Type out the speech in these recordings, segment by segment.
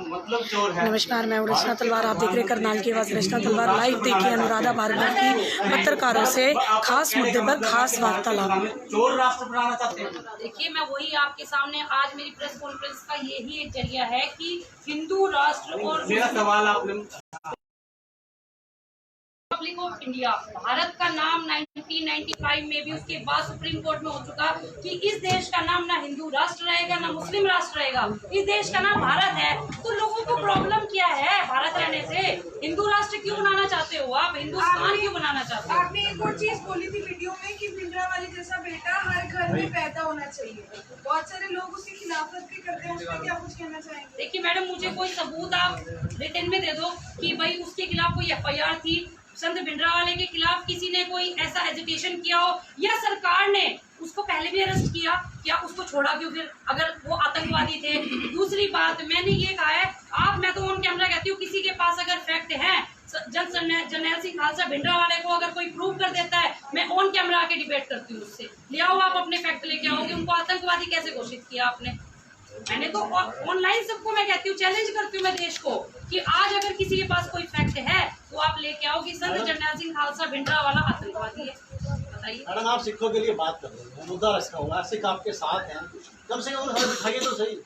मतलब चोर है। नमस्कार, मैं रचना तलवार, आप देख रहे हैं करनाल की आवाज़ रचना तलवार लाइव। देखिए अनुराधा भार्गव की पत्रकारों से खास मुद्दे पर खास वार्तालाप। चोर राष्ट्र बनाना चाहते हैं। देखिए, मैं वही आपके सामने आज मेरी प्रेस कॉन्फ्रेंस का यही एक जरिया है कि हिंदू राष्ट्र और मेरा सवाल आपने रिपब्लिक ऑफ इंडिया, भारत का नाम 1995 में भी उसके बाद सुप्रीम कोर्ट में हो चुका कि इस देश का नाम ना हिंदू राष्ट्र रहेगा ना मुस्लिम राष्ट्र रहेगा, इस देश का नाम भारत है। तो लोगों को प्रॉब्लम क्या है भारत रहने से? हिंदू राष्ट्र क्यों बनाना चाहते हो आप? हिंदुस्तान क्यों बनाना चाहते हो? आपने एक और चीज बोली थी वीडियो में कि भिंडरावाले जैसा बेटा हर घर में पैदा होना चाहिए। बहुत सारे लोग उसकी खिलाफत भी करते हैं, उस पर क्या कुछ कहना चाहेंगे? देखिए मैडम, मुझे कोई सबूत आप रिटन में दे दो कि भाई उसके खिलाफ कोई FIR थी, संत भिंडरावाले के खिलाफ किसी ने कोई ऐसा एजिटेशन किया हो, या सरकार ने उसको पहले भी अरेस्ट किया, क्या उसको छोड़ा क्यों फिर, अगर वो आतंकवादी थे? दूसरी बात मैंने ये कहा है, मैं तो ऑन कैमरा कहती हूँ, किसी के पास अगर फैक्ट है, जर्नैल सिंह खालसा भिंडरावाले को अगर कोई प्रूव कर देता है, मैं ऑन कैमरा आके डिबेट करती हूँ उससे। ले आओ आप अपने फैक्ट लेके आओ कि उनको आतंकवादी कैसे घोषित किया आपने। मैंने तो ऑनलाइन सबको मैं कहती हूँ, चैलेंज करती हूँ मैं देश को कि आज अगर किसी के पास कोई फैक्ट है तो आप लेके आओ कि संत जर्नैल सिंह खालसा भिंडरावाला आतंकवादी है। बताइए मैडम, आप सिखों के लिए बात कर रहे हैं, मुद्दा रखा हुआ है, सिख आपके साथ हैं, कम से कम हमें दिखाइए तो सही।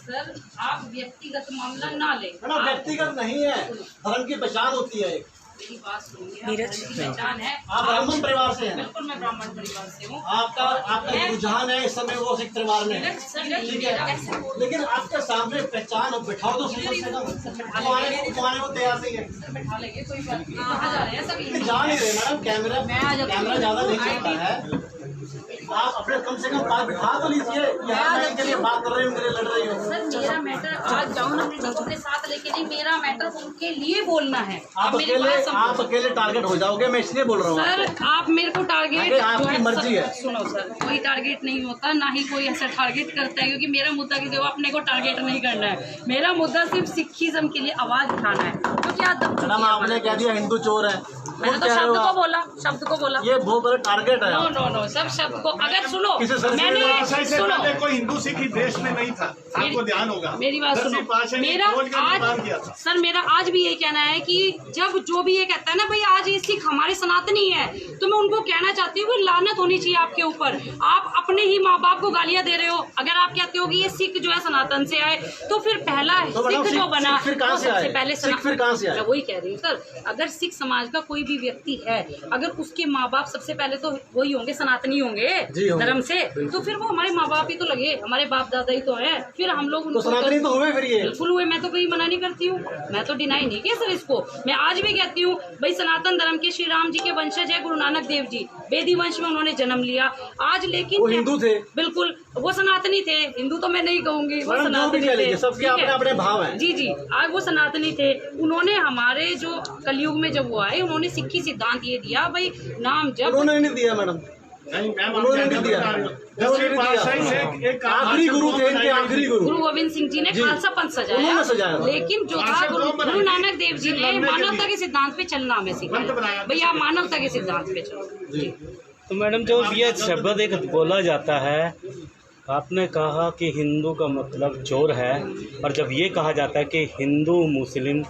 सर, आप व्यक्तिगत मामला ना ले। मैडम, व्यक्तिगत नहीं है, धर्म की पहचान होती है। मेरी बात सुनिए, पहचान है। आप ब्राह्मण परिवार से हैं। बिल्कुल, मैं ब्राह्मण परिवार से हूँ। आपका रुझान है इस समय वो सिख परिवार में है, ठीक है, लेकिन आपके सामने पहचान बिठाओ तो सही से तुम्हारे को तैयार नहीं है। बैठा लेंगे, कोई बात नहीं। कहाँ जा रहे हैं सभी? जा नहीं रहे मैडम, कैमरा ज्यादा नहीं चलता है। आप अपने कम से कम बात बिठा तो लीजिए। यहाँ मैं इनके लिए बात कर रही हूँ, मेरे लड़ रही हूँ। सर, मेरा मैटर आज जाऊँ अपने टीचर के साथ लेके नहीं, मेरा मैटर उनके लिए बोलना है। आप अकेले टारगेट हो जाओगे, मैं इसलिए बोल रहा हूँ। सर, आप मेरे को टारगेट, आपकी मर्जी है। सुनो सर, कोई टारगेट नहीं होता, ना ही कोई ऐसा टारगेट करता है, क्योंकि मेरा मुद्दा किसी को अपने को टारगेट नहीं करना है। मेरा मुद्दा सिर्फ सिखिज्म के लिए आवाज उठाना है। तो क्या मैडम, आपने कह दिया हिंदू चोर है, मैंने तो शब्द को बोला, ये बहुत बड़ा टारगेट है। नो, सब शब्द को अगर सुनो, मैंने सुनो, कोई हिंदू सिख देश में नहीं था, आपको ध्यान होगा। मेरी बात सुनो, मेरा आज सर मेरा आज भी ये कहना है कि जब जो भी ये कहता है ना भाई आज ये सिख हमारे सनातनी है, तो मैं उनको कहना चाहती हूँ कि लानत होनी चाहिए आपके ऊपर। आप अपने ही माँ बाप को गालियाँ दे रहे हो। अगर आप कहते हो कि ये सिख जो है सनातन से आए, तो फिर पहला सिख जो बना तो सबसे पहले मैं वही कह रही हूँ सर, अगर सिख समाज का कोई भी व्यक्ति है, अगर उसके माँ बाप सबसे पहले तो वही होंगे, सनातनी होंगे धर्म से, तो फिर वो हमारे माँ बाप ही तो लगे, हमारे बाप दादा ही तो है। फिर हम लोग तो सनातनी तो हुए, फिर ये बिल्कुल हुए। मैं तो कहीं मना नहीं करती हूँ, मैं तो डिनाई नहीं किया सर इसको। मैं आज भी कहती हूँ भाई सनातन धर्म के श्री राम जी के वंशज है गुरु नानक देव जी, वेदी वंश में उन्होंने जन्म लिया आज, लेकिन वो हिंदू थे। बिल्कुल, वो सनातनी थे, हिंदू तो मैं नहीं कहूंगी, वो सनातनी थे। सबके अपने भाव हैं। जी, आज वो सनातनी थे। उन्होंने हमारे जो कलयुग में जब वो आए, उन्होंने सिक्खी सिद्धांत ये दिया भाई नाम जब उन्होंने नहीं दिया मैडम, उन्होंने नहीं दिया। आखिरी गुरु थे इनके, आखिरी गुरु गोविंद सिंह जी ने खालसा पंथ सजाया, लेकिन जो था गुरु नानक देव जी ने मानवता के सिद्धांत पे चलना हमें सिखाया। भैया मानवता के सिद्धांत पे चलो। तो मैडम, जो ये शब्द एक बोला जाता है, आपने कहा कि हिंदू का मतलब चोर है, और जब ये कहा जाता है कि हिंदू मुस्लिम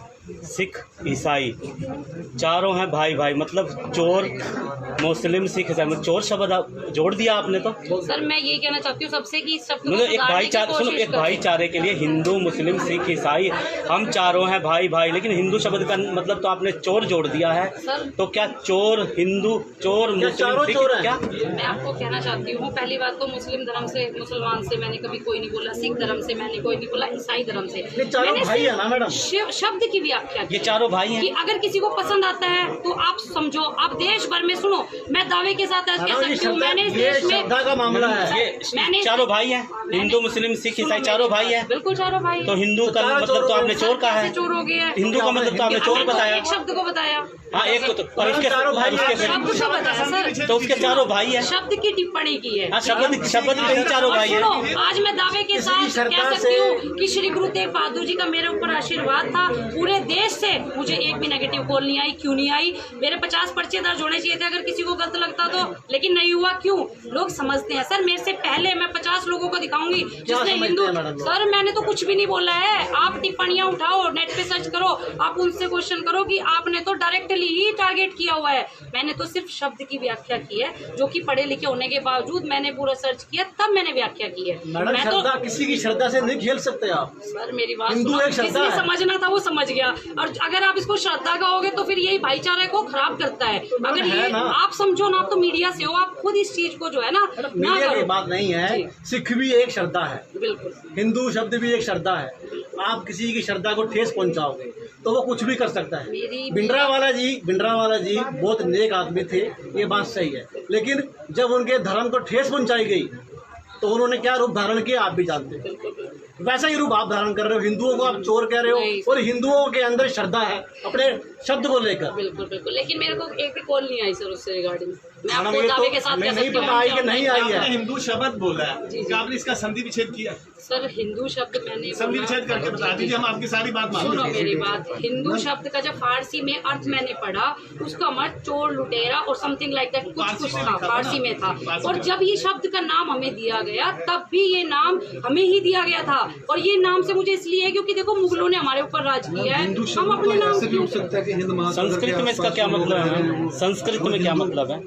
सिख ईसाई चारों हैं भाई भाई, मतलब चोर मुस्लिम सिख ईसाई, चोर शब्द जोड़ दिया आपने। तो सर मैं ये कहना चाहती हूँ सबसे कि एक भाईचारे के लिए हिंदू मुस्लिम सिख ईसाई हम चारों हैं भाई भाई, लेकिन हिंदू शब्द का मतलब तो आपने चोर जोड़ दिया है। तो क्या चोर हिंदू, चोर मुस्लिम सिख, क्या? मैं आपको कहना चाहती हूँ, पहली बात तो मुस्लिम धर्म से, मुसलमान से मैंने कभी कोई नहीं बोला, सिख धर्म से मैंने कोई नहीं बोला, ईसाई धर्म से मैंने शब्द की व्याख्या ये चारों भाई हैं कि अगर किसी को पसंद आता है तो आप समझो। आप देश भर में सुनो, मैं दावे के साथ कह सकती हूँ, मैंने इस देश में का मामला है, ये चारों भाई हैं, हिंदू मुस्लिम सिख ईसाई चारों भाई हैं। बिल्कुल चारों भाई। तो हिंदू का मतलब तो आपने चोर कहा है, चोर हो गया। हिंदू का मतलब तो आपने चोर बताया, एक शब्द को बताया। हाँ, एक को तो, और उसके चारों भाई शब्द को बताया सर, तो उसके चारों भाई हैं। शब्द की टिप्पणी की है। हाँ, शब्द के चारों भाई हैं। आज मैं दावे के साथ कह सकती हूँ कि श्री गुरु तेग बहादुर जी का मेरे ऊपर आशीर्वाद था। पूरे देश से मुझे एक भी नेगेटिव कॉल नहीं आई। क्यों नहीं आई? मेरे 50 पर्चे दर्ज होने चाहिए थे अगर किसी को गलत लगता तो, लेकिन नहीं हुआ। क्यों? लोग समझते हैं सर, मेरे से पहले मैं 50 लोगों को दिखाऊंगी जिसने हिंदू। सर मैंने तो कुछ भी नहीं बोला है, आप टिप्पणियां उठाओ, नेट पे सर्च करो, आप उनसे क्वेश्चन करो कि आपने तो डायरेक्टली ही टारगेट किया हुआ है। मैंने तो सिर्फ शब्द की व्याख्या की है, जो कि पढ़े लिखे होने के बावजूद मैंने पूरा सर्च किया, तब मैंने व्याख्या की है। मैडम, मैं श्रद्धा किसी की श्रद्धा से नहीं खेल सकते आप। सर मेरी बात हिंदू सुनो, एक श्रद्धा जिसने है। समझना था वो समझ गया, और अगर आप इसको श्रद्धा कहोगे तो फिर यही भाईचारे को खराब करता है। अगर है ये ना। आप समझो ना, आप तो मीडिया से हो, आप खुद इस चीज को जो है ना मीडिया की करो। बात नहीं है, जी। सिख भी एक श्रद्धा है, बिल्कुल हिंदू शब्द भी एक श्रद्धा है। आप किसी की श्रद्धा को ठेस पहुंचाओगे तो वो कुछ भी कर सकता है। भिंडरावाला जी बहुत नेक आदमी थे, ये बात सही है, लेकिन जब उनके धर्म को ठेस पहुंचाई गई तो उन्होंने क्या रूप धारण किया आप भी जानते हैं। वैसा ही रूप आप धारण कर रहे हो, हिंदुओं को आप चोर कह रहे हो, और हिंदुओं के अंदर श्रद्धा है अपने शब्द को लेकर। बिल्कुल बिल्कुल, लेकिन मेरे को एक भी कॉल नहीं आई सर उससे रिगार्डिंग। मैं मैडम, आपको ये दावे तो के साथ हमें कह नहीं सकती हूँ पता आई कि नहीं आई आपने है। हिंदू शब्द बोला है, क्या आपने इसका संधि विच्छेद किया? सर हिंदू शब्द मैंने संधि विच्छेद करके बता दीजिए, हम आपकी सारी बात मान सुनो लेंगे। मेरी बात, हिंदू शब्द का जब फारसी में अर्थ मैंने पढ़ा, उसका अर्थ चोर, लुटेरा और समथिंग लाइक दैट कुछ था, फारसी में था। और जब ये शब्द का नाम हमें दिया गया, तब भी ये नाम हमें ही दिया गया था। और ये नाम से मुझे इसलिए है क्योंकि देखो मुगलों ने हमारे ऊपर राज किया है, हम अपने नाम क्यों संस्कृत में इसका क्या मतलब है? संस्कृत में क्या मतलब है?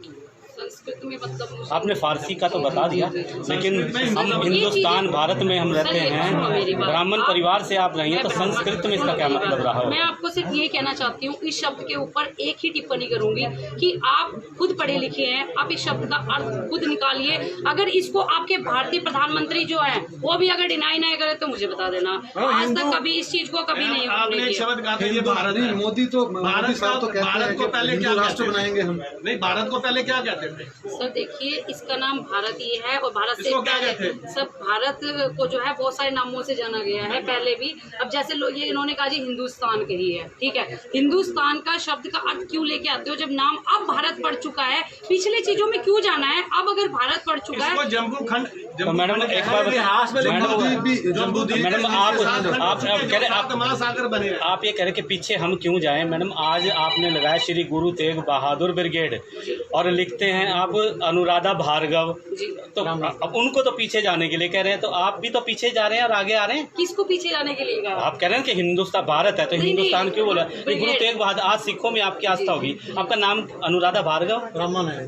संस्कृत में मतलब आपने फारसी का तो बता दिया, लेकिन हम हिंदुस्तान भारत में हम रहते हैं, ब्राह्मण परिवार से आप रही हैं, तो संस्कृत में इसका क्या मतलब रहा हो? मैं आपको सिर्फ ये कहना चाहती हूँ, इस शब्द के ऊपर एक ही टिप्पणी करूंगी कि आप खुद पढ़े लिखे हैं, आप इस शब्द का अर्थ खुद निकालिए। अगर इसको आपके भारतीय प्रधानमंत्री जो है वो भी अगर डिनाई नहीं करे तो मुझे बता देना। आज तक कभी इस चीज को कभी नहीं आपने एक किया। शब्द कहा था, ये भारत है। मोदी तो भारत को पहले क्या राष्ट्र बनाएंगे हम। नहीं, भारत को पहले क्या कहते थे? सर देखिए, इसका नाम भारत ही है, और भारत से इसको क्या कहते पहले हैं? सब भारत को जो है बहुत सारे नामों से जाना गया है पहले भी। अब जैसे लोग ये इन्होंने कहा जी हिंदुस्तान कही है, ठीक है, हिंदुस्तान का शब्द का अर्थ क्यों लेके आते हो जब नाम अब भारत पड़ चुका है? पिछले चीजों में क्यों जाना है? अब अगर भारत पड़ चुका इसको है जम्मू खंड, तो मैडम एक बार इतिहास में लिखा हुआ है। जम्बूद्वीप मैडम, आप कह रहे सात महासागर बने हैं। आप ये कह रहे कि पीछे हम क्यों जाएं? मैडम, आज आपने लगाया श्री गुरु तेग बहादुर ब्रिगेड और लिखते हैं आप अनुराधा भार्गव, तो अब उनको तो पीछे जाने के लिए कह रहे हैं, तो आप भी तो पीछे जा रहे हैं और आगे आ रहे हैं। किसको पीछे जाने के लिए कहा? आप कह रहे हैं कि हिंदुस्तान भारत है, तो नहीं, हिंदुस्तान क्यों बोला? ये गुरु ब्रिगेड। तेग बहादुर, आज सिखों में आपकी आस्था होगी, आपका नाम अनुराधा भार्गव ब्राह्मण है।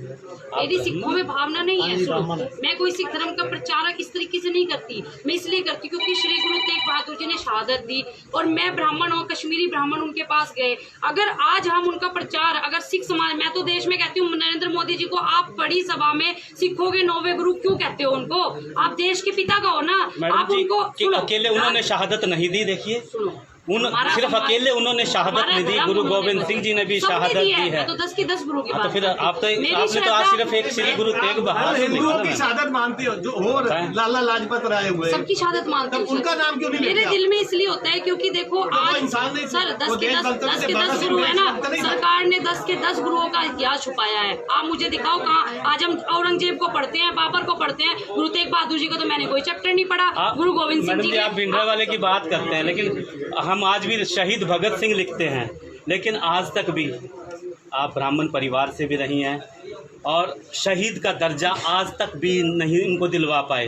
मेरी सिखों में भावना नहीं है। सुनो, ब्राह्मण है। मैं कोई सिख धर्म का प्रचारक इस तरीके से नहीं करती। मैं इसलिए करती क्योंकि श्री गुरु तेग बहादुर जी ने शहादत दी, और मैं ब्राह्मण और कश्मीरी ब्राह्मण उनके पास गए। अगर आज हम उनका प्रचार, अगर सिख समाज, मैं तो देश में कहती हूँ नरेंद्र मोदी जी को आप बड़ी सभा में सिखों के 9वें गुरु क्यों कहते हो उनको? आप देश के पिता का हो ना। मैडम आप जी उनको कि अकेले उन्होंने शहादत नहीं दी। देखिए, सिर्फ अकेले उन्होंने शहादत नहीं दी, गुरु गोविंद सिंह जी ने भी शहादत दी है। तो 10 की 10 गुरु की तो बात फिर करती हूँ। आपने मेरी तो आज श्रद्धा- सिर्फ एक श्री गुरु तेग आप बहादुर हिंदुओं लिखा की ना। शहादत मानती हो, जो हो लाला लाजपत राय हुए, सबकी शहादत मानती तब हूँ। उनका नाम क्यों नहीं मेरे लेते दिल में इसलिए होता है क्योंकि देखो वो आज इंसान नहीं थे। सर वो देश भक्तों से भगत 10 सिंह गुरु है ना, देशभक्त नहीं थे। सरकार ने 10 के 10 गुरुओं का इतिहास छुपाया है। आप मुझे दिखाओ कहाँ? आज हम औरंगजेब को पढ़ते हैं, बाबर को पढ़ते हैं, गुरु तेग बहादुर जी को तो मैंने कोई चैप्टर नहीं पढ़ा। गुरु गोविंद सिंह मैडम जी जी, आप भिंडरावाले की बात करते हैं, लेकिन हम आज भी शहीद भगत सिंह लिखते हैं, लेकिन आज तक भी आप ब्राह्मण परिवार से भी रही हैं और शहीद का दर्जा आज तक भी नहीं उनको दिलवा पाए।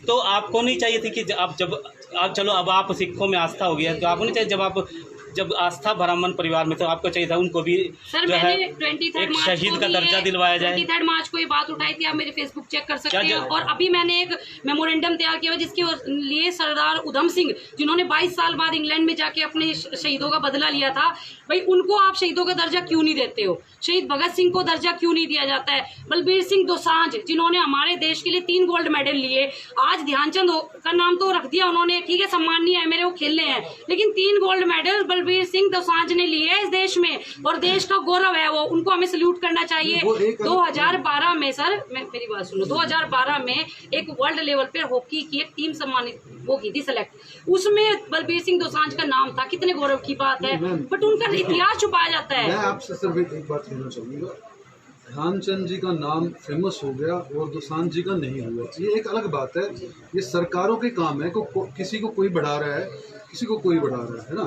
तो आपको नहीं चाहिए थी कि आप चलो अब आप सिखों में आस्था हो गया, तो आपको नहीं चाहिए जब आस्था ब्राह्मण परिवार में, तो आपको चाहिए था उनको भी सर जो है मैंने 23 एक मार्च शहीद को का भी दर्जा दिलवाया जाए। 23 मार्च को ये बात उठाई थी, आप मेरे फेसबुक चेक कर सकते क्या हैं। और अभी मैंने एक मेमोरेंडम तैयार किया हुआ जिसके लिए सरदार उधम सिंह, जिन्होंने 22 साल बाद इंग्लैंड में जाके अपने शहीदों का बदला लिया था, भाई उनको आप शहीदों का दर्जा क्यों नहीं देते हो? शहीद भगत सिंह को दर्जा क्यों नहीं दिया जाता है? बलबीर सिंह दोसांझ, जिन्होंने हमारे देश के लिए 3 गोल्ड मेडल लिए, आज ध्यानचंद का नाम तो रख दिया उन्होंने, ठीक है, सम्माननीय है, मेरे वो खेलने हैं, लेकिन 3 गोल्ड मेडल बलबीर सिंह दोसांझ ने लिए है इस देश में, और देश का गौरव है वो, उनको हमें सल्यूट करना चाहिए। 2012 में सर, मेरी बात सुनो, 2012 में एक वर्ल्ड लेवल पे हॉकी की एक टीम सम्मानित वो की थी सेलेक्ट, उसमें बलबीर सिंह दोसांझ का नाम था। कितने गौरव की बात है, बट उनका इतिहास छुपाया जाता है। मैं आपसे सिर्फ एक बात कहना चाहूँगा, ध्यानचंद जी का नाम फेमस हो गया और दोसांझ जी का नहीं हुआ, ये एक अलग बात है। ये सरकारों के काम है, किसी को कोई बढ़ा रहा है, किसी को कोई बढ़ा रहा है ना।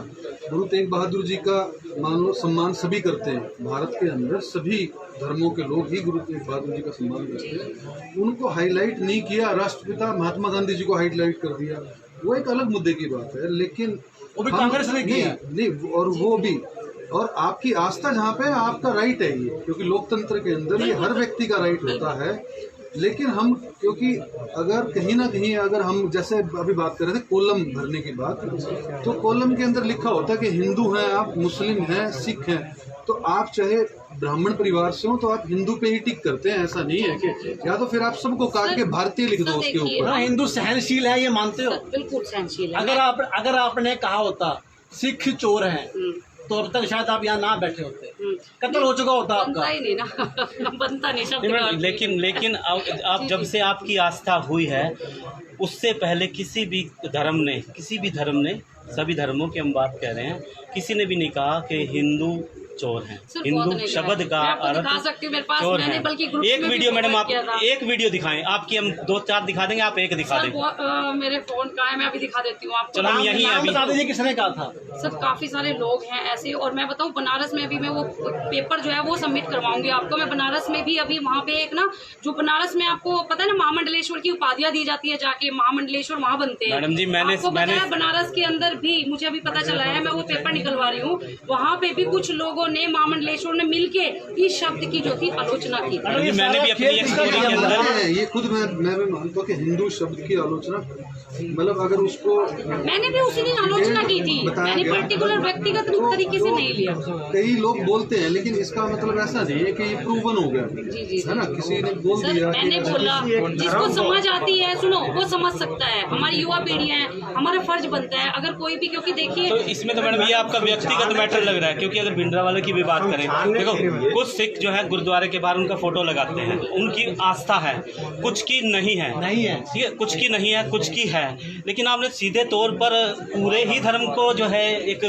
गुरु तेग बहादुर जी का मान लो सम्मान सभी करते हैं, भारत के अंदर सभी धर्मों के लोग ही गुरु तेग बहादुर जी का सम्मान करते हैं। उनको हाईलाइट नहीं किया, राष्ट्रपिता महात्मा गांधी जी को हाईलाइट कर दिया, वो एक अलग मुद्दे की बात है, लेकिन वो भी कांग्रेस ने किया नहीं, और वो भी, और आपकी आस्था जहाँ पे है, आपका राइट है ये, क्योंकि लोकतंत्र के अंदर ये हर व्यक्ति का राइट होता है। लेकिन हम, क्योंकि अगर कहीं ना कहीं, अगर हम जैसे अभी बात कर रहे थे कोलम भरने की बात, तो कोलम के अंदर लिखा होता है कि हिंदू हैं आप, मुस्लिम हैं, सिख हैं, तो आप चाहे ब्राह्मण परिवार से हो तो आप हिंदू पे ही टिक करते हैं। ऐसा नहीं है कि, या तो फिर आप सबको काट के भारतीय लिख दो उसके ऊपर। हिंदू सहनशील है, ये मानते हो? बिल्कुल सहनशील है। अगर आपने कहा होता सिख चोर हैं, तो अब तक शायद आप यहाँ ना बैठे होते, कत्ल हो चुका होता आपका। बनता ही नहीं ना, बनता नहीं शब्द। लेकिन आप जब से आपकी आस्था हुई है, उससे पहले किसी भी धर्म ने, सभी धर्मों की हम बात कर रहे हैं, किसी ने भी नहीं कहा कि हिंदू चोर हैं। हिंदू शब्द का अर्थ चोर है। एक वीडियो मैडम, आप एक वीडियो दिखाएं, आपकी हम 2-4 दिखा देंगे, आप एक दिखा दें। मेरे फोन का है, मैं अभी दिखा देती हूँ आपको। चलो हम यही अभी बता दीजिए किसने कहा था। सर काफी सारे लोग हैं ऐसे, और मैं बताऊँ बनारस में भी मैं वो पेपर जो है वो सबमिट करवाऊंगी आपको। मैं बनारस में भी अभी वहाँ पे एक ना, जो बनारस में आपको पता है ना, महामंडलेश्वर की उपाधियाँ दी जाती है, जाके महामंडलेश्वर वहाँ बनते हैं। मैडम जी, मैंने बनारस के अंदर भी मुझे अभी पता चला है, मैं वो पेपर निकलवा रही हूँ, वहाँ पे भी कुछ लोगों ने, महामंडलेश्वर ने मिलके इस शब्द की जो थी आलोचना की। मैंने भी अपनी एक स्टोरी के अंदर, ये खुद मैं भी मानता हूँ कि हिंदू शब्द की आलोचना, मतलब अगर उसको, मैंने भी उसी दिन आलोचना की थी, मैंने पर्टिकुलर व्यक्तिगत तरीके से नहीं लिया। कई लोग बोलते हैं, लेकिन इसका मतलब ऐसा नहीं है कि ये प्रूवन हो गया, है ना, किसी ने बोल दिया। मैंने बोला, जिसको समझ आती है, सुनो, वो समझ सकता है। हमारी युवा पीढ़ी है, हमारा फर्ज बनता है अगर कोई भी, क्योंकि देखिए तो इसमें तो मैडम ये आपका व्यक्तिगत मैटर लग रहा है, क्योंकि अगर भिंडरावाले की भी बात करें, देखो कुछ सिख जो है गुरुद्वारे के बाहर उनका फोटो लगाते हैं, उनकी आस्था है, कुछ की नहीं है, ठीक है, कुछ की नहीं है, कुछ की है, लेकिन आपने सीधे तौर पर पूरे ही धर्म को जो है एक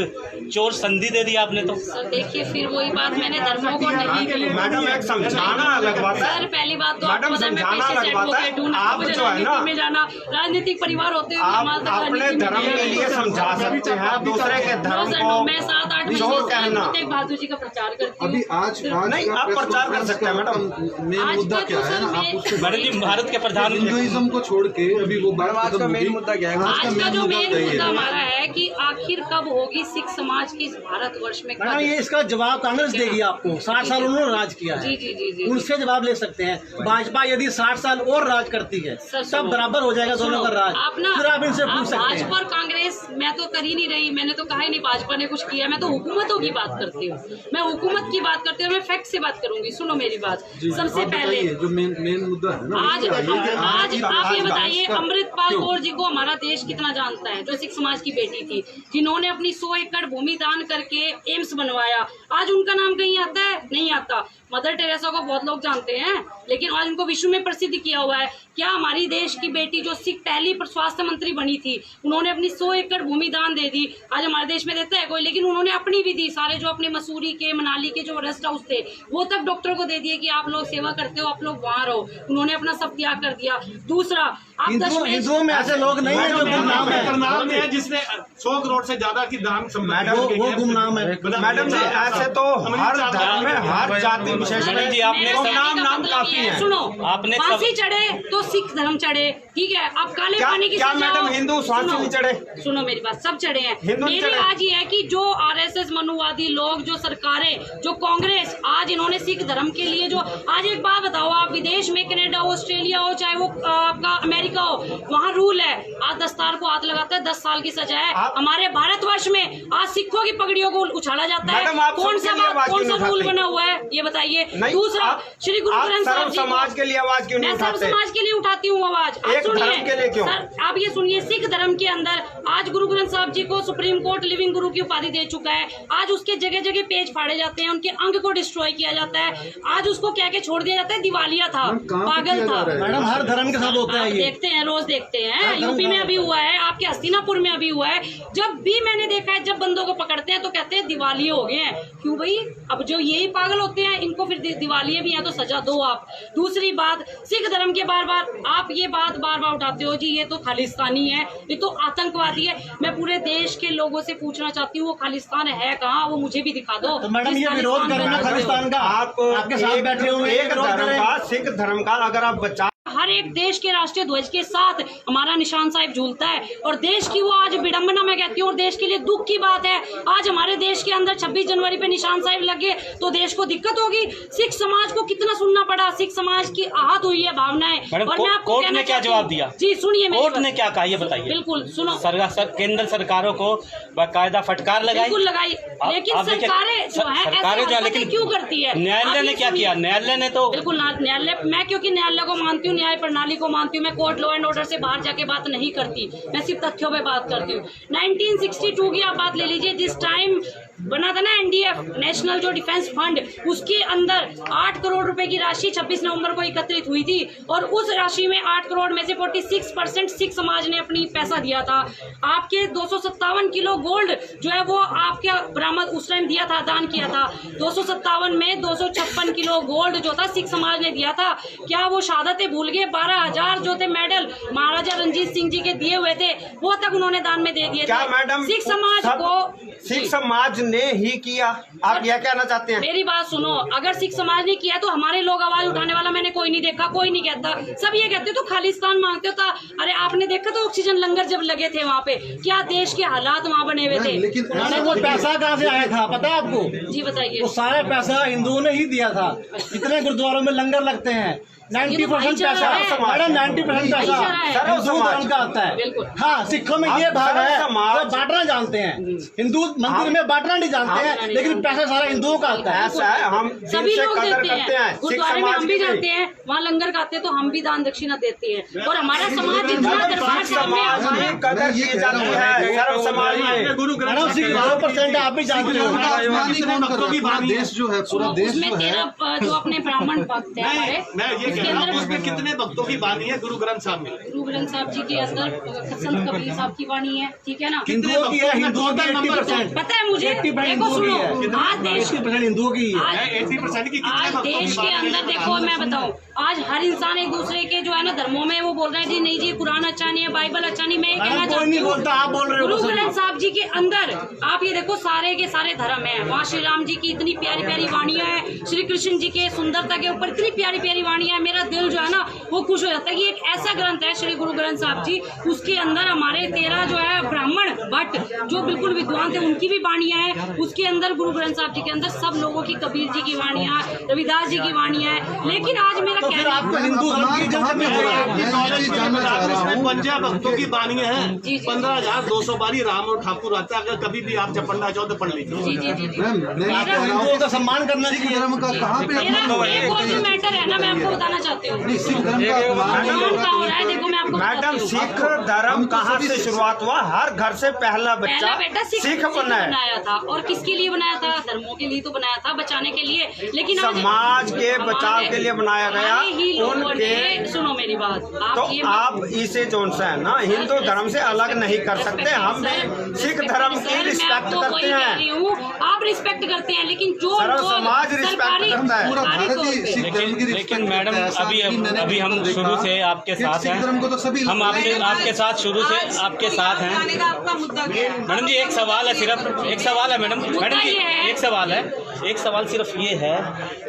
चोर संधि दे दिया आपने। तो सर देखिए, फिर वही बात, मैंने धर्मों को नहीं की। मैडम एक समझाना अलग बात है सर, पहली बात तो मैडम, समझाना अलग बात है। आप जो है ना, में जाना, राजनीतिक परिवार होते हुए आप अपने धर्म के लिए समझा सकते हैं, दूसरे के धर्म को मैं 7-8 महीने बहादुर जी का प्रचार करती हूँ। अभी आज नहीं, आप प्रचार कर सकते हैं मैडम। मेन मुद्दा क्या है ना, आप उससे मैडम जी, भारत के प्रधान हिंदुइज्म को छोड़ के अभी वो बात आज का मेन मुद्दा क्या है? आज का जो मेन मुद्दा हमारा है कि आखिर कब होगी सिख समाज की इस भारतवर्ष में। मैडम ये इसका जवाब कांग्रेस देगी आपको। 60 साल उन्होंने राज किया है, जी। उनसे जवाब ले सकते हैं। भाजपा यदि 60 साल और राज करती है तब बराबर हो जाएगा दोनों का राज, फिर आप इनसे पूछ सकते हैं। भाजपा और कांग्रेस मैं तो कर ही नहीं रही, मैंने तो कहा ही नहीं भाजपा ने कुछ किया, मैं तो हुकूमतों की बात करती हूँ, मैं हुकूमत की बात करती हूँ, मैं फैक्ट से बात करूंगी। सुनो मेरी बात, सबसे पहले जो मेन मुद्दा है ना, आज आप ये बताइए, अमृतपाल कौर जी को हमारा देश कितना जानता है, जो सिख समाज की बेटी थी, जिन्होंने अपनी 100 एकड़ भूमि दान करके एम्स बनवाया। आज उनका नाम कहीं आता है? नहीं आता। मदर टेरेसा को बहुत लोग जानते हैं, लेकिन आज उनको विश्व में प्रसिद्ध किया हुआ है। क्या हमारी देश की बेटी जो सिख पहली स्वास्थ्य मंत्री बनी थी, उन्होंने अपनी 100 एकड़ भूमि दान दे दी? आज हमारे देश में देता है कोई? लेकिन उन्होंने अपनी भी दी। सारे जो अपने मसूरी के, मनाली के जो रेस्ट हाउस थे, वो तक डॉक्टरों को दे दिए कि आप लोग सेवा करते हो, आप लोग वहाँ रहो। उन्होंने अपना सब त्याग कर दिया। दूसरा, आप हिंदुओं में ऐसे लोग नहीं है जो गुमनाम है, जिसने 100 करोड़ से ज्यादा की दान वो गुमनाम है। मैडम जी, ऐसे तो हर धर्म में हर जाति विशेष मैडम जी, आपने नाम काफी है। सुनो, आपने फांसी चढ़े तो सिख धर्म चढ़े, ठीक है। अब काले पानी की क्या मैडम हिंदू फांसी नहीं चढ़े? सुनो मेरी बात, सब चढ़े हैं। मेरी आज ये है कि जो आरएसएस मनुवादी लोग, जो सरकारें, जो कांग्रेस, आज इन्होंने सिख धर्म के लिए जो, आज एक बात बताओ, आप विदेश में कनाडा हो, ऑस्ट्रेलिया हो, चाहे वो आपका अमेरिका हो, वहाँ रूल है, आज दस्तार को हाथ लगाता है 10 साल की सजा है। हमारे भारतवर्ष में आज सिखों की पगड़ियों को उछाला जाता है। कौन सा रूल बना हुआ है ये बताइए। दूसरा, श्री गुरु ग्रंथ साहब जी, समाज के लिए आवाज क्यों नहीं उठाते? मैं सब समाज के लिए उठाती हूँ आवाज। एक धर्म के लिए क्यों? सर आप ये सुनिए, सिख धर्म के अंदर आज गुरु ग्रंथ साहब जी को सुप्रीम कोर्ट लिविंग गुरु की उपाधि दे चुका है। आज उसके जगह जगह पेज फाड़े जाते हैं, उनके अंग को डिस्ट्रॉय किया जाता है। आज उसको क्या के छोड़ दिया जाता है, दिवालिया था, पागल था। मैडम हर धर्म के साथ होता है ये, देखते हैं, रोज देखते हैं। यूपी में अभी हुआ है, आपके हस्तिनापुर में अभी हुआ है। जब भी मैंने देखा है, जब बंदों को पकड़ते हैं तो कहते हैं दिवालिये हो गए हैं। क्यों भाई? अब जो यही पागल होते हैं, इनको फिर दिवालिये भी है तो सजा दो आप। दूसरी बात, सिख धर्म के बार बार आप ये बात बार बार उठाते हो जी, ये तो खालिस्तानी है, ये तो आतंकवादी है। मैं पूरे देश के लोगों से पूछना चाहती हूँ, वो खालिस्तान है कहाँ? वो मुझे भी दिखा दो। तो मैडम ये विरोध करें ना खालिस्तान का, आप आपके साथ बैठे हुए एक धर्म का, सिख धर्म का अगर आप बचा हर एक देश के राष्ट्रीय ध्वज के साथ हमारा निशान साहिब झूलता है। और देश की वो आज विडंबना मैं कहती हूँ और देश के लिए दुख की बात है, आज हमारे देश के अंदर 26 जनवरी पे निशान साहिब लगे तो देश को दिक्कत होगी। सिख समाज को कितना सुनना पड़ा, सिख समाज की आहत हुई है भावनाएं। और मैं आपको कोर्ट ने क्या जवाब दिया? जी सुनिए, कोर्ट ने क्या कहा ये बताइए। बिल्कुल सुनो, केंद्र सरकारों को बाकायदा फटकार लगाई, बिल्कुल लगाई, लेकिन सरकारें जो है सरकारें जो है लेकिन क्यों करती है? न्यायालय ने क्या किया? न्यायालय ने तो बिल्कुल न्यायालय, मैं क्योंकि न्यायालय को मानती हूँ, न्याय प्रणाली को मानती हूँ, मैं कोर्ट लॉ एंड ऑर्डर से बाहर जाके बात नहीं करती, मैं सिर्फ तथ्यों पे बात करती हूँ। 1962 की आप बात ले लीजिए, जिस टाइम बना था ना एनडीएफ, नेशनल जो डिफेंस फंड, उसके अंदर 8 करोड़ रुपए की राशि 26 नवंबर को एकत्रित हुई थी और उस राशि में 8 करोड़ में से 46% सिख समाज ने अपनी पैसा दिया था। आपके 257 किलो गोल्ड जो है वो आपके बरामद उस टाइम दिया था, दान किया था। 257 में 256 किलो गोल्ड जो था सिख समाज ने दिया था। क्या वो शहादतें भूल गए? 12,000 जो थे मेडल महाराजा रंजीत सिंह जी के दिए हुए थे वो तक उन्होंने दान में दे दिए क्या थे। मैडम सिख समाज को सिख समाज ने ही किया? आप यह कहना चाहते हैं? मेरी बात सुनो, अगर सिख समाज ने किया तो हमारे लोग आवाज उठाने वाला मैंने कोई नहीं देखा, कोई नहीं कहता। सब ये कहते तो खालिस्तान मांगते हो। अरे आपने देखा तो ऑक्सीजन लंगर जब लगे थे वहाँ पे, क्या देश के हालात वहाँ बने हुए थे। लेकिन वो पैसा कहाँ से आया था पता है आपको? जी बताइए। वो सारा पैसा हिंदुओं ने ही दिया था। इतने गुरुद्वारों में लंगर लगते हैं, 90% पैसा, 90% पैसा हिंदू धर्म का आता है। हाँ, सिखों में ये भाग है, वो बांटना जानते हैं, हिंदू मंदिर में बांटना नहीं जानते हैं, लेकिन पैसा सारा हिंदुओं का आता है। ऐसा है, हम सभी लोग कदर देते करते हैं, हैं, गुरुद्वारे में हम भी जाते हैं, वहाँ लंगर खाते हैं तो हम भी दान दक्षिणा देते हैं। और हमारा समाज जितना दरबार साहब में कदर की जाती है सर्व समाज में। गुरु ग्रंथ 2% आप भी जानते हो। कितने भक्तों की बानी है? देश जो है, पूरा देश उसमें जो है, 13 जो अपने ब्राह्मण भक्त है हमारे, मैं ये कह रहा हूँ उसमें कितने भक्तों की बानी है गुरु ग्रंथ साहब में? गुरु ग्रंथ साहब जी के अंदर संत कबीर साहब की वाणी है, ठीक है ना। हिंदुओं की है, हिंदुओं की 80%। पता है मुझे, देखो सुनो, आज देश 80% हिंदुओं की है। 80% की कितने आज भक्तों की देश के बानी अंदर है? देखो मैं बताऊं, आज हर इंसान एक दूसरे के जो है ना धर्मों में वो बोल रहे हैं जी नहीं जी कुरान अच्छा नहीं है, बाइबल अच्छा नहीं। मैं ये कहना कोई चाहती नहीं हूँ बोलता, आप बोल रहे हो। गुरु ग्रंथ साहब जी के अंदर आप ये देखो सारे के सारे धर्म है। वहाँ श्री राम जी की इतनी प्यारी प्यारी वाणियां हैं, श्री कृष्ण जी के सुंदरता के ऊपर इतनी प्यारी प्यारी वाणियां हैं, मेरा दिल जो है ना वो खुश हो जाता है कि एक ऐसा ग्रंथ है श्री गुरु ग्रंथ साहब जी, उसके अंदर हमारे 13 जो है ब्राह्मण भट्ट जो बिल्कुल विद्वान थे उनकी भी वाणियां हैं। उसके अंदर गुरु ग्रंथ साहब जी के अंदर सब लोगों की, कबीर जी की वाणियां, रविदास जी की वाणियां हैं। लेकिन आज मेरा तो फिर कहना आपको हिंदू धर्म की इज्जत करनी चाहिए। जानना चाह रहा हूँ, 52 भक्तों की बानी है, जी, जी। 15,200 बारी राम और ठाकुर आता है। अगर कभी भी आप जब पढ़ना चाहो तो पढ़ लीजिए। जी जी जी जी। मैम, मैं ये कह रहा हिंदुओं हूँ, का सम्मान करना सिख चाहिए। धर्म का कहाँ पे मेरा अपमान एक और जो मैटर है ना मैं आपको बताना चाहती हूँ। नहीं, सिख धर्म का अपमान नहीं अपमान होगा। का हो रहा है, देखो मैं आपको मैडम, बताती हूँ। सिख धर्म कहाँ से शुरुआत हुआ? हर घर से पहला पहला बेटा सिख बना है। बनाया था। और किसके लिए बनाया था? धर्मों के लिए तो बनाया था, बचाने के लिए। लेकिन आज समाज के बचाव के लिए बनाया गया। हमारे ही लोगों उनके ने, सुनो मेरी बात, तो ये आप इसे जोन सा है ना, हिंदू धर्म से अलग नहीं कर सकते। हम भी सिख धर्म की रिस्पेक्ट करते हैं। आप रिस्पेक्ट करते हैं, लेकिन जो सर्व लोग समाज रिस्पेक्ट सरकारी- करता है। पूरा सरकारी भारत ही तौर पे- सिख धर्म की लेकिन रिस्पेक्ट मैडम करता है। ऐसा अभी कि मैंने अभी हम देखा शुरू से आपके कि साथ सिख धर्म को तो सभी हैं, हम आपके साथ शुरू से आपके साथ हैं। आपका मुद्दा क्या है? मैडम जी एक सवाल है, सिर्फ एक सवाल है मैडम जी, एक सवाल है, एक सवाल सिर्फ ये है,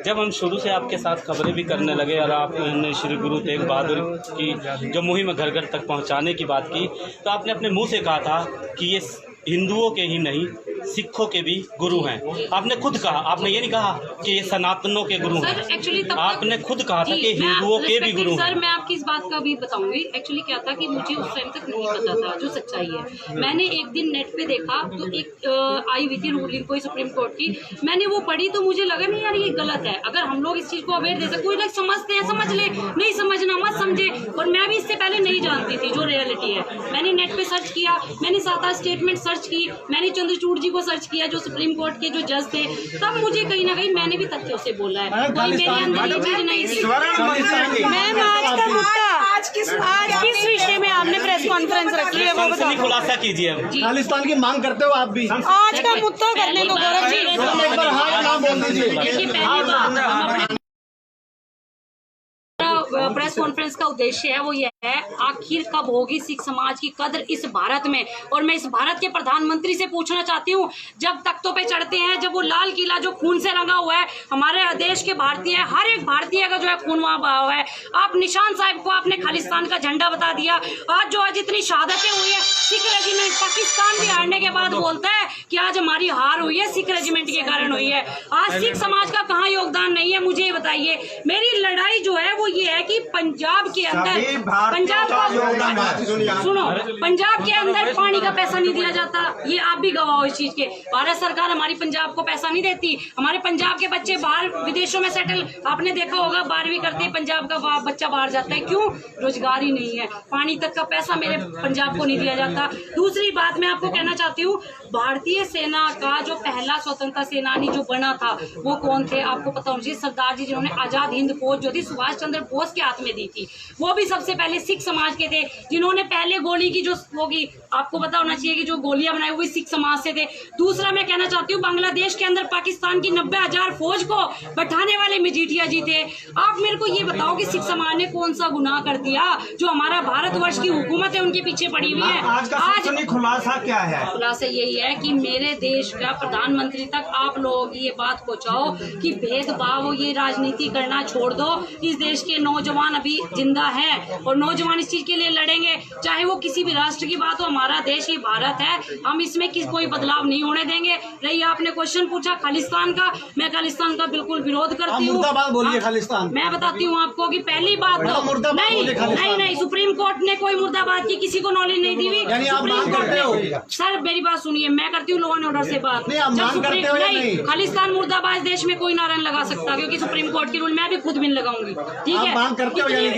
जब हम शुरू से आपके साथ खबरें भी करने लगे और आपने श्री गुरु तेग बहादुर की जो मुहिम घर घर तक पहुंचाने की बात की, तो आपने अपने मुंह से कहा था कि ये हिंदुओं के ही नहीं सिखों के भी गुरु हैं। आपने खुद कहा, आपने ये नहीं कहा कि ये सनातनों के गुरु सर हैं। एक्चुअली तब आपने खुद कहा था जी, कि मैं हिंदुओं के भी गुरु सर हैं। मैं आपकी इस बात का भी बताऊंगी। एक्चुअली क्या था कि मुझे उस टाइम तक नहीं पता था जो सच्चाई है। मैंने एक दिन नेट पे देखा तो एक आई हुई थी रूलिंग कोई सुप्रीम कोर्ट की, मैंने वो पढ़ी तो मुझे लगा नहीं यार ये गलत है। अगर हम लोग इस चीज को अवेयर दे सकते, कोई लोग समझते हैं समझ ले, नहीं समझना मत समझे। और मैं भी इससे पहले नहीं जानती थी जो रियलिटी है। मैंने नेट पे सर्च किया, मैंने 7-8 स्टेटमेंट सर्च की, मैंने चंद्रचूड़ जी को सर्च किया जो सुप्रीम कोर्ट के जो जज थे, तब मुझे कहीं ना कहीं मैंने भी तथ्यों से बोला है। कोई मेरे अंदर ये चीज नहीं थी। मैम आज का मुद्दा, आज किस विषय में आपने प्रेस कॉन्फ्रेंस रखी है वो बताओ। खुलासा कीजिए अब। खालिस्तान की मांग करते हो आप भी? आज का मुद्दा करने को गौरव जी। एक बार हाँ नाम बोल दीजिए। देखिए पहली बात, हम अपने प्रेस प्रेस कॉन्फ्रेंस का उद्देश्य है वो ये है, आखिर कब होगी सिख समाज की कदर इस भारत में। और मैं इस भारत के प्रधानमंत्री से पूछना चाहती हूँ, जब तख्तों पे चढ़ते हैं, जब वो लाल किला जो खून से रंगा हुआ है, हमारे देश के भारतीय, हर एक भारतीय का जो है खून वहां बहा हुआ है, आप निशान साहब को आपने खालिस्तान का झंडा बता दिया। आज इतनी शहादतें हुई है, सिख रेजिमेंट पाकिस्तान भी हारने के बाद बोलता है कि आज हमारी हार हुई है सिख रेजिमेंट के कारण हुई है। आज सिख समाज का कहाँ योगदान नहीं है, मुझे बताइए। मेरी लड़ाई जो है वो ये है कि पंजाब के अंदर, पंजाब का सुनो, पंजाब के अंदर पानी का पैसा नहीं दिया जाता, ये आप भी गवाह हो इस चीज के। भारत सरकार हमारी पंजाब को पैसा नहीं देती, हमारे पंजाब के बच्चे बाहर विदेशों में सेटल, आपने देखा होगा 12वीं करते पंजाब का बच्चा बाहर जाता है, क्यों? रोजगार ही नहीं है, पानी तक का पैसा मेरे पंजाब को नहीं दिया जाता। दूसरी बात मैं आपको कहना चाहती हूँ, भारतीय सेना का जो पहला स्वतंत्रता सेनानी जो बना था वो कौन थे आपको पता होना चाहिए, सरदार जी, जिन्होंने आजाद हिंद फौज जो थी सुभाष चंद्र बोस के हाथ में दी थी, वो भी सबसे पहले सिख समाज के थे। जिन्होंने पहले गोली की जो होगी, आपको पता होना चाहिए कि जो गोलियां बनाई वो भी सिख समाज से थे। दूसरा मैं कहना चाहती हूँ, बांग्लादेश के अंदर पाकिस्तान की 90,000 फौज को बैठाने वाले मजीठिया जी थे। आप मेरे को ये बताओ कि सिख समाज ने कौन सा गुनाह कर दिया जो हमारा भारतवर्ष की हुकूमत है उनके पीछे पड़ी हुई है। आज खुलासा क्या है? खुलासा यही है कि मेरे देश का प्रधानमंत्री तक आप लोग ये बात पहुंचाओ कि भेदभाव, ये राजनीति करना छोड़ दो। इस देश के नौजवान अभी जिंदा हैं और नौजवान इस चीज के लिए लड़ेंगे, चाहे वो किसी भी राष्ट्र की बात हो। हमारा देश ही भारत है, हम इसमें कोई बदलाव नहीं होने देंगे। रही आपने क्वेश्चन पूछा खालिस्तान का, मैं खालिस्तान का बिल्कुल विरोध करती हूँ। बोलिए खालिस्तान। मैं बताती हूँ आपको कि पहली बात तो नहीं, सुप्रीम कोर्ट ने कोई मुर्दाबाद की किसी को नॉलेज नहीं दी हुई। सर मेरी बात सुनिए, मैं करती हूँ लॉ एंड ऑर्डर से बात। नहीं, खालिस्तान मुर्दाबाद देश में कोई नारा लगा सकता, क्योंकि सुप्रीम कोर्ट की रूल मैं भी खुद भी लगाऊंगी, ठीक है।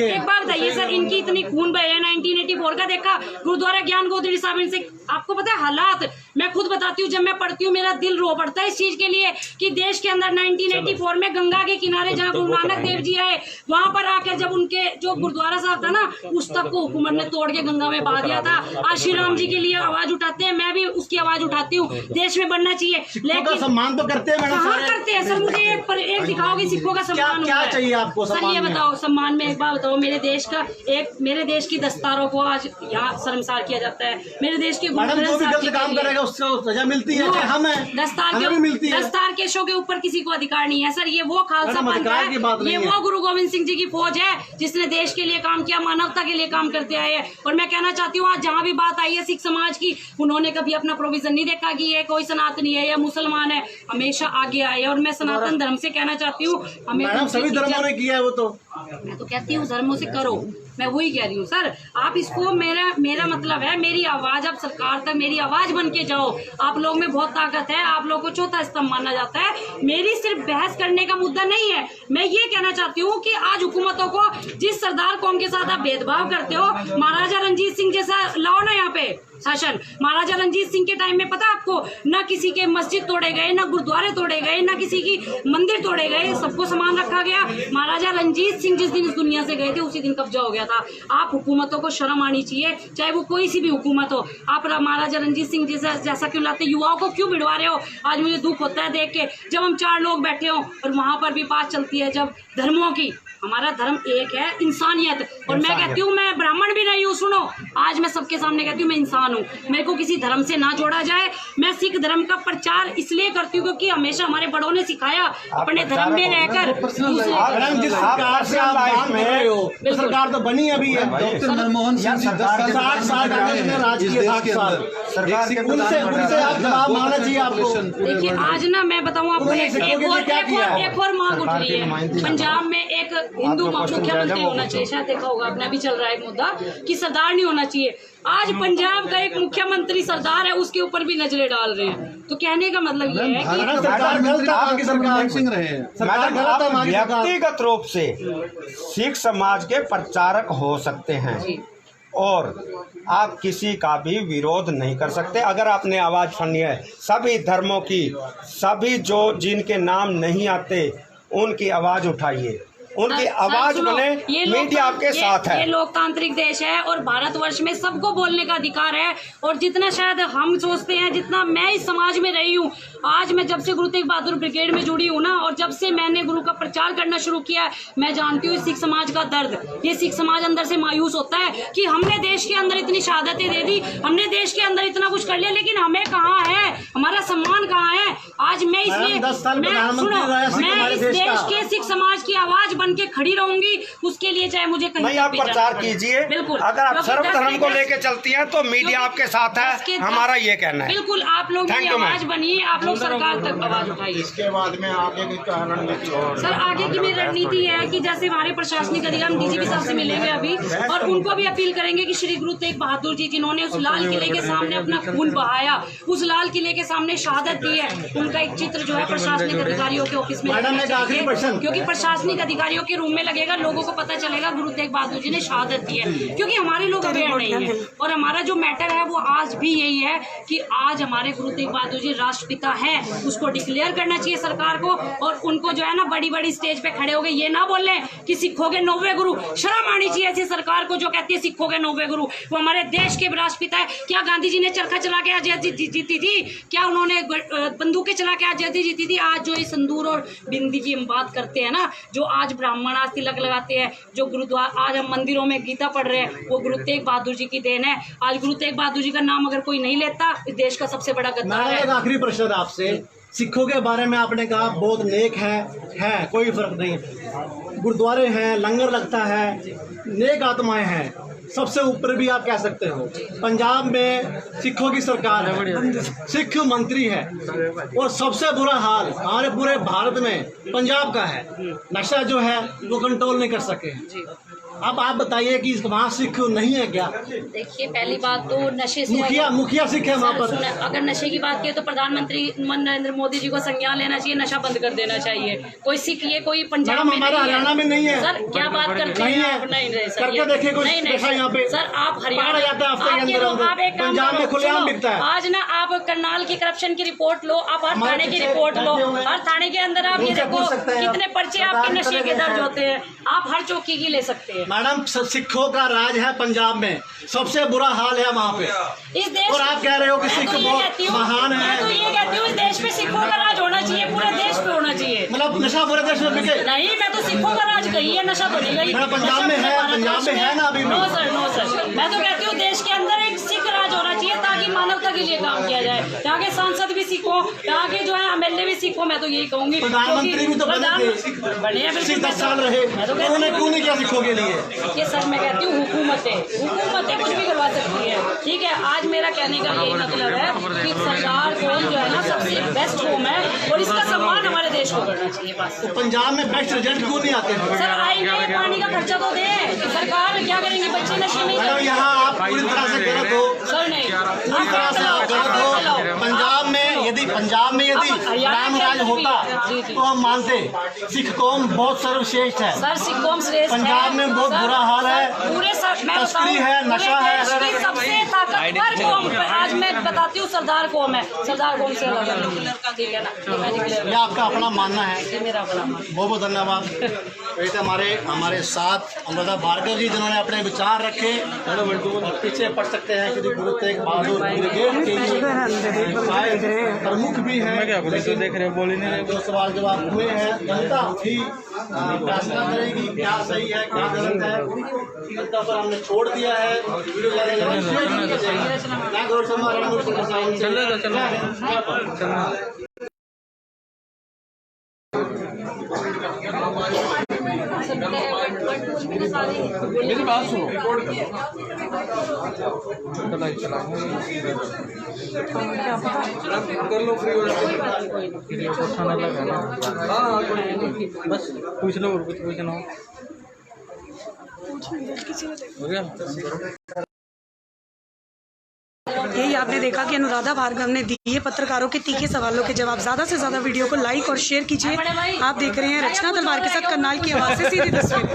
एक बात बताइए सर, इनकी इतनी खून बहे है 1984 का देखा, गुरुद्वारा ज्ञान गोदड़ी साहब इनसे, आपको पता है हालात, मैं खुद बताती हूँ, जब मैं पढ़ती हूँ मेरा दिल रो पड़ता है इस चीज के लिए कि देश के अंदर 1984 में गंगा के किनारे जहाँ गुरु नानक देव जी आए, वहां पर आकर जब उनके जो गुरुद्वारा साहब था ना, उस तक को हुकूमत ने तोड़ के गंगा में बहा दिया था। आज श्री राम जी के लिए आवाज उठाते हैं, मैं भी उसकी आवाज उठाती हूँ, देश में बनना चाहिए, लेकिन सम्मान तो करते हैं मैडम, कहाँ करते हैं सर? मुझे एक दिखाओ कि सिखों का सम्मान क्या चाहिए आपको सर? ये बताओ सम्मान में, एक बात बताओ, मेरे देश की दस्तारों को आज यहाँ शर्मसार किया जाता है, मेरे देश के काम करेगा उसको सजा मिलती है, हम दस्तार के शो के ऊपर किसी को अधिकार नहीं है सर। ये वो खालसा पंथ है, ये वो गुरु गोविंद सिंह जी की फौज है जिसने देश के लिए काम किया, मानवता के लिए काम करते आए हैं। और मैं कहना चाहती हूँ, आज जहाँ भी बात आई है सिख समाज की, उन्होंने कभी अपना प्रोविजन नहीं देखा कि ये कोई सनातनी है या मुसलमान है, हमेशा आगे आए। और मैं सनातन धर्म से कहना चाहती हूँ, हमें सभी धर्मों ने किया है वो तो, मैं तो कहती हूँ धर्मों से करो, मैं वही कह रही हूँ सर। आप इसको, मेरा मतलब है, मेरी आवाज आप सरकार तक मेरी आवाज बन के जाओ। आप लोग में बहुत ताकत है, आप लोग को चौथा स्तंभ माना जाता है। मेरी सिर्फ बहस करने का मुद्दा नहीं है, मैं ये कहना चाहती हूँ कि आज हुकूमतों को, जिस सरदार कौम के साथ आप भेदभाव करते हो, महाराजा रंजीत सिंह जैसा लाओ ना यहाँ पे शासन। महाराजा रंजीत सिंह के टाइम में पता आपको, ना किसी के मस्जिद तोड़े गए, ना गुरुद्वारे तोड़े गए, ना किसी की मंदिर तोड़े गए, सबको समान रखा गया। महाराजा रंजीत सिंह जिस दिन इस दुनिया से गए थे उसी दिन कब्जा हो गया था। आप हुकूमतों को शर्म आनी चाहिए, चाहे वो कोई सी भी हुकूमत हो। आप महाराजा रंजीत सिंह जैसा क्यों लाते, युवाओं को क्यों भिड़वा रहे हो? आज मुझे दुख होता है देख के, जब हम 4 लोग बैठे हो और वहां पर भी बात चलती है जब धर्मों की। हमारा धर्म एक है, इंसानियत। और मैं कहती हूँ, मैं ब्राह्मण भी नहीं हूँ, सुनो, आज मैं सबके सामने कहती हूँ मैं इंसान हूँ, मेरे को किसी धर्म से ना जोड़ा जाए। मैं सिख धर्म का प्रचार इसलिए करती हूँ क्योंकि हमेशा हमारे बड़ों ने सिखाया अपने धर्म में रहकर। सरकार तो बनी अभी है, डॉक्टर मनमोहन सिंह जी 60 साल उनसे आप जवाब मांगना चाहिए आपको। देखिए आज ना मैं बताऊँ आपको, एक और मांग उठ रही है। पंजाब में एक हिंदू मुख्यमंत्री होना चाहिए, शायद देखा होगा आपने, अभी चल रहा है एक मुद्दा कि सरदार नहीं होना चाहिए। आज पंजाब का एक मुख्यमंत्री सरदार है, उसके ऊपर भी नजरें डाल रहे हैं। तो कहने का मतलब ये है कि सरकार व्यक्तिगत रूप से सिख समाज के प्रचारक हो सकते हैं और आप किसी का भी विरोध नहीं कर सकते। अगर आपने आवाज़ सुनी है सभी धर्मों की, सभी जो जिनके नाम नहीं आते उनकी आवाज़ उठाइए। उनकी सर, आवाज सुनो, बने, ये मीडिया आपके साथ है। ये लोकतांत्रिक देश है और भारतवर्ष में सबको बोलने का अधिकार है। और जितना शायद हम सोचते हैं, जितना मैं इस समाज में रही हूँ, आज मैं जब से गुरु तेग बहादुर ब्रिगेड में जुड़ी हूँ ना, और जब से मैंने गुरु का प्रचार करना शुरू किया, मैं जानती हूँ सिख समाज का दर्द। ये सिख समाज अंदर से मायूस होता है कि हमने देश के अंदर इतनी शहादतें दे दी, हमने देश के अंदर इतना कुछ कर लिया, लेकिन हमें कहाँ है, हमारा सम्मान कहाँ है। आज मैं इसलिए 10 साल मैं प्रधानमंत्री रहा है सिख मैं हमारे इस देश देश का। के सिख समाज की आवाज बन के खड़ी रहूंगी, उसके लिए चाहे मुझे कहीं नहीं, तक आप भी जाना प्रचार पड़े। कीजिए। बिल्कुल, अगर आप क्योंकि सर्वधर्म 10 को के लेके चलती हैं तो मीडिया आपके साथ है, हमारा ये कहना है। बिल्कुल, आप लोग Thank ये you, आवाज ma'am। बनिए, आप लोग सरकार तक आवाज उठाइए। इसके बाद में आगे की कारण सर, आगे की मेरी रणनीति है कि जैसे हमारे प्रशासनिक अधिकारी, हम डीजीपी साहब से मिलेंगे अभी, और उनको भी अपील करेंगे कि श्री गुरु तेग बहादुर जी जिन्होंने उस लाल किले के सामने अपना खून बहाया, उस लाल किले के सामने शहादत दी है, उनका एक चित्र जो है प्रशासनिक अधिकारियों के ऑफिस में मैडम, एक आखिरी प्रश्न। क्योंकि प्रशासनिक अधिकारियों के रूम में लगेगा, लोगों को पता चलेगा गुरु तेग बहादुर जी ने शहादत दी है। क्योंकि हमारे लोग अवेयर नहीं है, और हमारा जो मैटर है वो आज भी यही है कि आज हमारे गुरु तेग बहादुर जी राष्ट्रपिता है, उसको डिक्लेयर करना चाहिए सरकार को। और उनको जो है ना बड़ी बड़ी स्टेज पे खड़े हो गए ये ना बोले कि सिखों के 90 गुरु, शर्म आनी चाहिए ऐसी सरकार को जो कहती है सिखों के 90 गुरु। वो हमारे देश के राष्ट्रपिता है। क्या गांधी जी ने चरखा चला के आजादी जीती थी? क्या उन्होंने बंदूकें चला के आजादी जीती थी? आज जो ये संदूर और बिंदी की हम बात करते हैं ना, जो आज ब्राह्मण आज तिलक लगाते हैं, जो गुरुद्वारा आज हम मंदिरों में गीता पढ़ रहे हैं, वो गुरु तेग बहादुर जी की देन है। आज गुरु तेग बहादुर जी का नाम अगर कोई नहीं लेता, इस देश का सबसे बड़ा गद्दार मैडम, एक है। आखिरी प्रश्न आपसे। सिखों के बारे में आपने कहा बहुत नेक है, कोई फर्क नहीं। गुरुद्वारे हैं, लंगर लगता है, नेक आत्माएं हैं, सबसे ऊपर भी आप कह सकते हो। पंजाब में सिखों की सरकार है, सिख मंत्री है, और सबसे बुरा हाल हमारे पूरे भारत में पंजाब का है। नशा जो है वो कंट्रोल नहीं कर सके हैं। अब आप बताइए कि वहाँ सिख नहीं है क्या? देखिए, पहली बात तो नशे से मुखिया सिख है वहाँ पर। सुने, अगर नशे की बात की तो प्रधानमंत्री नरेंद्र मोदी जी को संज्ञान लेना चाहिए, नशा बंद कर देना चाहिए। कोई सिख ये कोई पंजाब में हमारा हरियाणा में नहीं है। सर, क्या बात करते नहीं हैं है। आप? नहीं रहे सर, करके देखिए कोई नशा यहाँ पे। सर, आप हरियाणा पकड़ा जाता है हफ्ते के अंदर अंदर। आप एक काम पंजाब में करो, खुलेआम सुनो, बिकता है। आज ना आप करनाल की करप्शन की रिपोर्ट लो, आप हर हमारे थाने की पीछे रिपोर्ट लो, लगे हुए हैं। हर थाने के अंदर आप ये उनसे देखो पूछ सकते हैं आप। कितने पर्चे आपके नशे के दर्ज होते हैं, आप हर चौकी की ले सकते हैं। मैडम, सिखों का राज है पंजाब में, सबसे बुरा हाल है वहाँ पे। इस देश और आप कह रहे हो कि मैं सिख तो ये बहुत कहती हूँ- महान है। मैं तो ये कहती हूँ इस देश पे सिखों का राज होना चाहिए, पूरे देश पे होना चाहिए। मतलब नशा पूरे देश में बिके। नहीं, मैं तो सिखों का राज कही है, नशा तो नहीं गई। मेरा पंजाब में है, पंजाब में है ना अभी भी। नो सर, नो सर, मैं तो कहती हूँ देश के अंदर एक सिख राज होना चाहिए ताकि मानवता के लिए काम किया जाए। यहाँ के सांसद भी सिखों, यहाँ के जो है MLA भी सिखों, मैं तो यही कहूंगी। प्रधानमंत्री भी तो बने थे, बने हैं, बिल्कुल। 10 साल रहे, मैं तो कहती उन्होंने हूँ- क्यों नहीं किया सिखों के लिए? ये सर, मैं कहती हूँ हुकूमतें कुछ भी करवा सकती है, ठीक है। आज मेरा कहने का यही मतलब है कि सरकार को जो है ना सबसे बेस्ट होम है, और इसका सम्मान हमारे देश को करना चाहिए बस। तो पंजाब में बेस्ट रिजल्ट क्यों नहीं आते? सर, आएंगे, पानी का खर्चा तो दे, सरकार क्या करेंगे? बच्चे नशे में मैडम, यहाँ आप पूरी तरह से गलत हो। सर नहीं, पूरी तरह से आप गलत हो। पंजाब में यदि राम राज होता तो हम मानते। सिख कौम बहुत सर्वश्रेष्ठ है। सर, सिख कौम श्रेष्ठ है। पंजाब में बहुत सर, बुरा हाल है। पूरे मैं तस्करी बताऊं, है, पूरे नशा है। देश की सबसे ताकतवर कौम आज मैं बताती हूँ सरदार कौम है, सरदार कौम से अलग है, ठीक है ना? ये आपका अपना मानना है, ये मेरा अपना मानना है। बहुत बहुत धन्यवाद। वैसे हमारे साथ अनुराधा भार्गव जी जिन्होंने अपने विचार रखे, पीछे पढ़ सकते हैं कि गुरु तेग बहादुर ब्रिगेड के प्रमुख भी हैं। देख रहे बोल ही नहीं रहे। जो सवाल जवाब हुए हैं, जनता ही फैसला करेगी क्या सही है क्या गलत है। जनता पर हमने छोड़ दिया है। वीडियो ज़्यादा मेरी बात सुनो। कर लो, फ्री हो जाओ। खाना लगा ना। हाँ, बस पूछ लो, और कुछ पूछना हो गया। यही आपने देखा कि अनुराधा भार्गव ने दिए पत्रकारों के तीखे सवालों के जवाब। ज़्यादा से ज़्यादा वीडियो को लाइक और शेयर कीजिए। आप देख रहे हैं रचना तलवार के साथ करनाल की आवाज़ से सीधी तस्वीर।